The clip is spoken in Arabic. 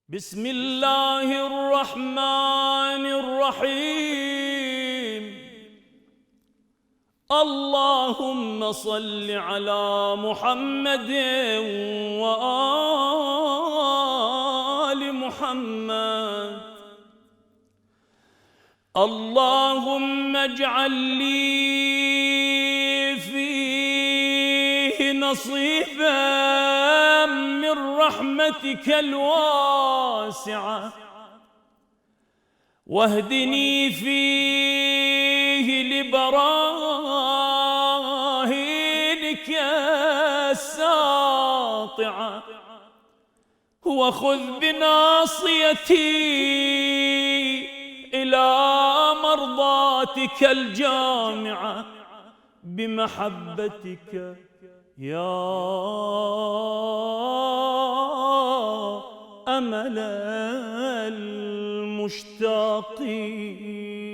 بسم الله الرحمن الرحيم. اللهم صل على محمد وآل محمد. اللهم اجعل لي فيه نصيبا من رحمتك الواسعة، واهدني فيه لبراهينك الساطعة، وخذ بناصيتي إلى مرضاتك الجامعة بمحبتك يا أمل المشتاقين.